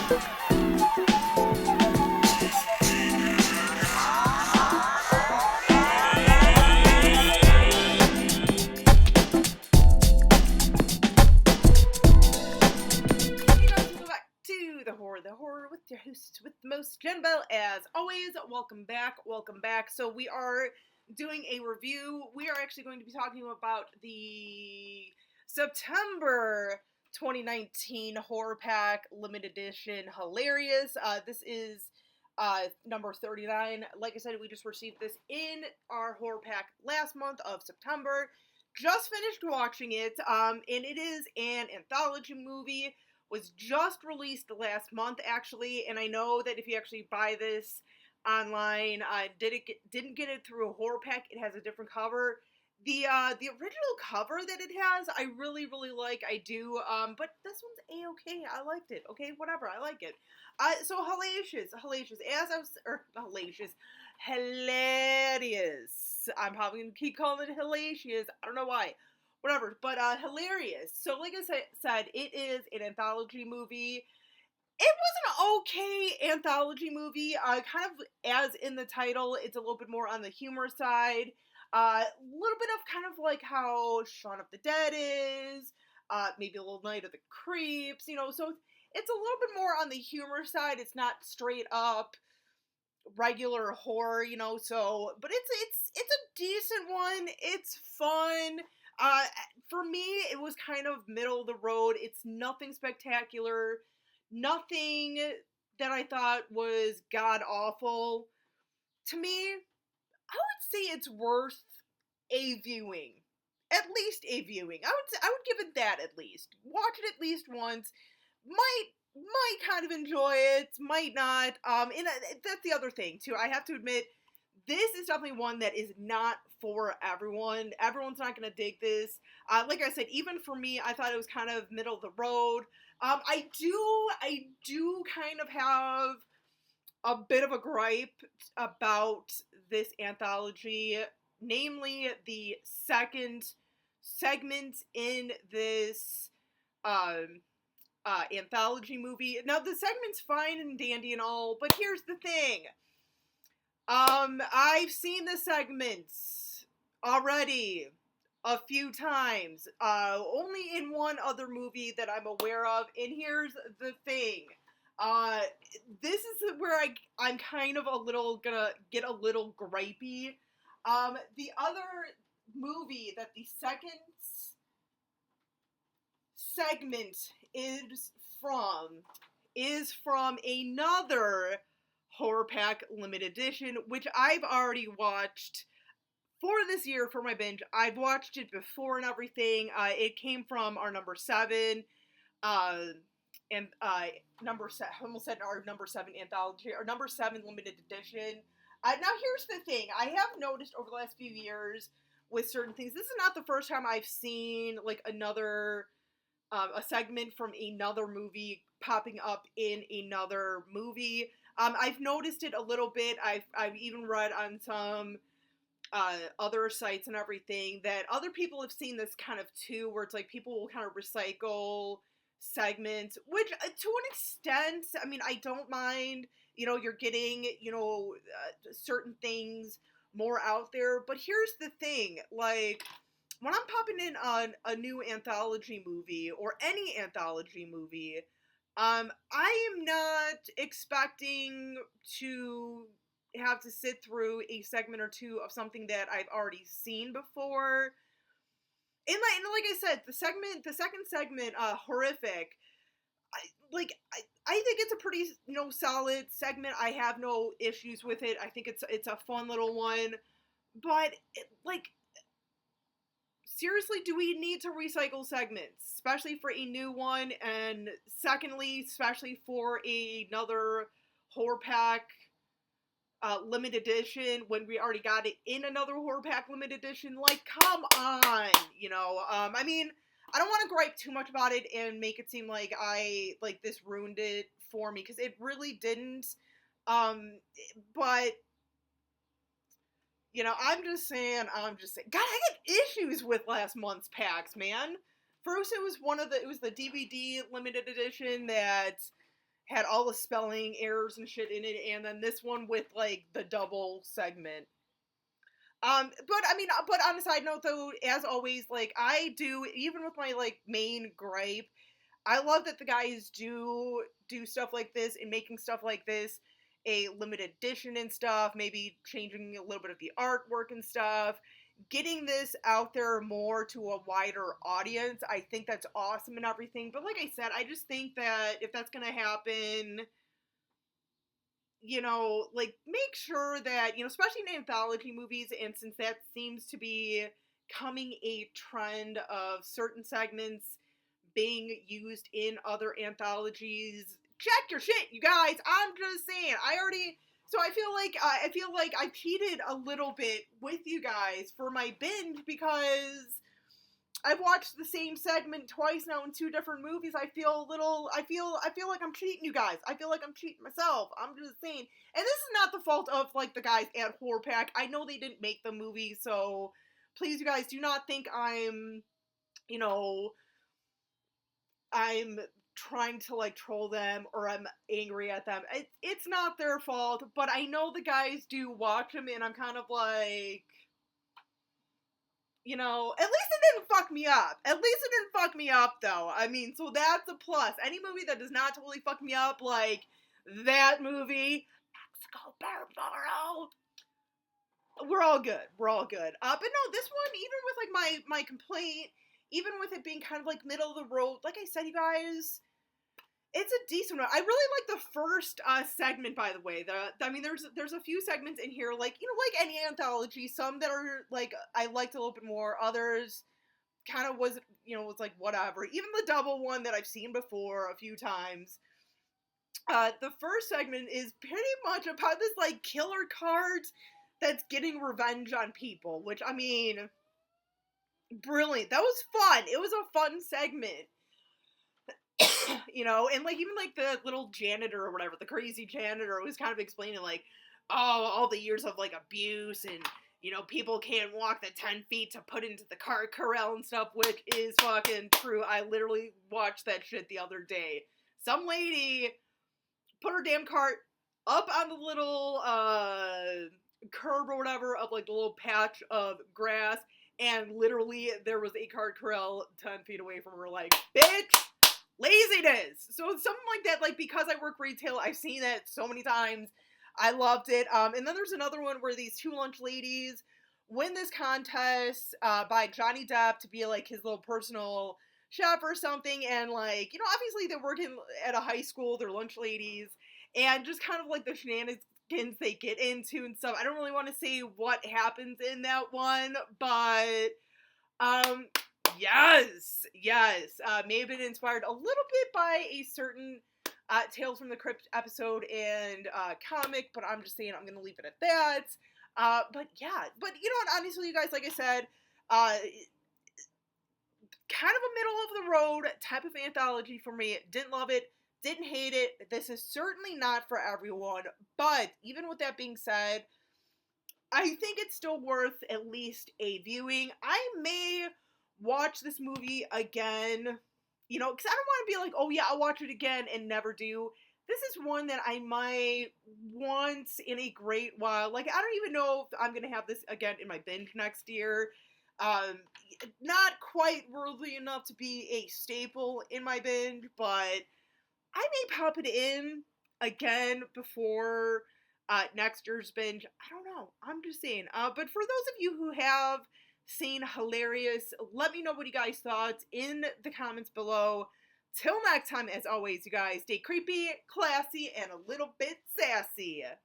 With your host with the most, Jen Bell. As always, welcome back. So we are doing a review. We are actually going to be talking about the September 2019 horror pack limited edition Hellarious. This is number 39. Like I said, we just received this in our horror pack last month of September. Just finished watching it, and it is an anthology movie. Was just released last month, actually, and I know that if you actually buy this online, didn't get it through a horror pack. It has a different cover. The original cover that it has, I really like. I do, but this one's a-okay. I liked it. Okay, whatever. I like it. So Hellarious, Hellarious. I'm probably gonna keep calling it Hellarious. I don't know why. Whatever, but Hellarious. So, like I said, it is an anthology movie. It was an okay anthology movie. Kind of as in the title, it's a little bit more on the humor side. A little bit of kind of like how Shaun of the Dead is. Maybe a little Night of the Creeps. So it's a little bit more on the humor side. It's not straight up regular horror. So, but it's a decent one. It's fun. For me, it was kind of middle of the road. It's nothing spectacular, nothing that I thought was god awful. To me, I would say it's worth a viewing. At least a viewing. I would give it that at least. Watch it at least once. Might kind of enjoy it, might not. And that's the other thing too. I have to admit, this is definitely one that is not for everyone. Everyone's not going to dig this. Like I said, even for me, I thought it was kind of middle of the road. I do kind of have a bit of a gripe about this anthology, namely the second segment in this anthology movie. Now, the segment's fine and dandy and all, but here's the thing. I've seen the segments already a few times, only in one other movie that I'm aware of, and here's the thing. This is where I'm kind of gonna get a little gripey. The other movie that the second segment is from another horror pack limited edition, which I've already watched for this year for my binge. I've watched it before and everything. It came from our number 7 and number 7, I almost said our number 7 anthology, our number 7 limited edition. Now here's the thing. I have noticed over the last few years with certain things, this is not the first time I've seen like another a segment from another movie popping up in another movie. I've noticed it a little bit. I've even read on some other sites and everything that other people have seen this kind of too, where it's like people will kind of recycle segments, which to an extent, I mean, I don't mind. You're getting, certain things more out there. But here's the thing, like, when I'm popping in on a new anthology movie or any anthology movie, I am not expecting to have to sit through a segment or two of something that I've already seen before. And like I said, the second segment, Horrific, I think it's a pretty, solid segment. I have no issues with it. I think it's a fun little one. But, seriously, do we need to recycle segments? Especially for a new one, and secondly, especially for another horror pack limited edition, when we already got it in another horror pack limited edition. Like, come on, I mean, I don't want to gripe too much about it and make it seem like this ruined it for me, because it really didn't. But I'm just saying, God, I get issues with last month's packs, man. First, it was the DVD limited edition that had all the spelling errors and shit in it, and then this one with like the double segment. But I mean, but on a side note though, as always, like I do, even with my like main gripe, I love that the guys do stuff like this and making stuff like this a limited edition and stuff, maybe changing a little bit of the artwork and stuff, getting this out there more to a wider audience. I think that's awesome and everything. But like I said, I just think that if that's going to happen, like make sure that, especially in anthology movies, and since that seems to be coming a trend of certain segments being used in other anthologies, check your shit, you guys. I'm just saying. So I feel like I cheated a little bit with you guys for my binge because I've watched the same segment twice now in two different movies. I feel like I'm cheating you guys. I feel like I'm cheating myself. I'm just saying. And this is not the fault of like the guys at Horror Pack. I know they didn't make the movie, so please you guys do not think you know, I'm trying to like troll them or I'm angry at them. It's not their fault, but I know the guys do watch them and I'm kind of like, at least it didn't fuck me up. At least it didn't fuck me up, though. I mean, so that's a plus. Any movie that does not totally fuck me up, like that movie, Mexico Barbaro, we're all good. We're all good. But no, this one, even with like my complaint, even with it being kind of like middle of the road, like I said, you guys, it's a decent one. I really like the first segment, by the way. I mean, there's a few segments in here, like, like any anthology, some that are, like, I liked a little bit more, others kind of was like, whatever. Even the double one that I've seen before a few times. The first segment is pretty much about this, like, killer card that's getting revenge on people, which, I mean, brilliant. That was fun. It was a fun segment. And like even like the little janitor or whatever, the crazy janitor was kind of explaining like, oh, all the years of like abuse and people can't walk the 10 feet to put into the cart corral and stuff, which is fucking true. I literally watched that shit the other day. Some lady put her damn cart up on the little curb or whatever of like the little patch of grass, and literally there was a cart corral 10 feet away from her. Like, bitch, laziness. So something like that, like, because I work retail, I've seen that so many times. I loved it. And then there's another one where these two lunch ladies win this contest by Johnny Depp to be like his little personal chef or something, and like, obviously they're working at a high school, they're lunch ladies, and just kind of like the shenanigans they get into and stuff. I don't really want to say what happens in that one, but yes, may have been inspired a little bit by a certain Tales from the Crypt episode and comic, but I'm just saying I'm gonna leave it at that. But yeah, but what, honestly, you guys, like I said, kind of a middle of the road type of anthology for me. Didn't love it, didn't hate it. This is certainly not for everyone, but even with that being said, I think it's still worth at least a viewing. I may watch this movie again, because I don't want to be like, oh yeah, I'll watch it again and never do. This is one that I might once in a great while, like, I don't even know if I'm going to have this again in my binge next year. Not quite worthy enough to be a staple in my binge, but I may pop it in again before next year's binge. I don't know. I'm just saying. But for those of you who have seen Hellarious, let me know what you guys thought in the comments below. Till next time, as always, you guys, stay creepy, classy, and a little bit sassy.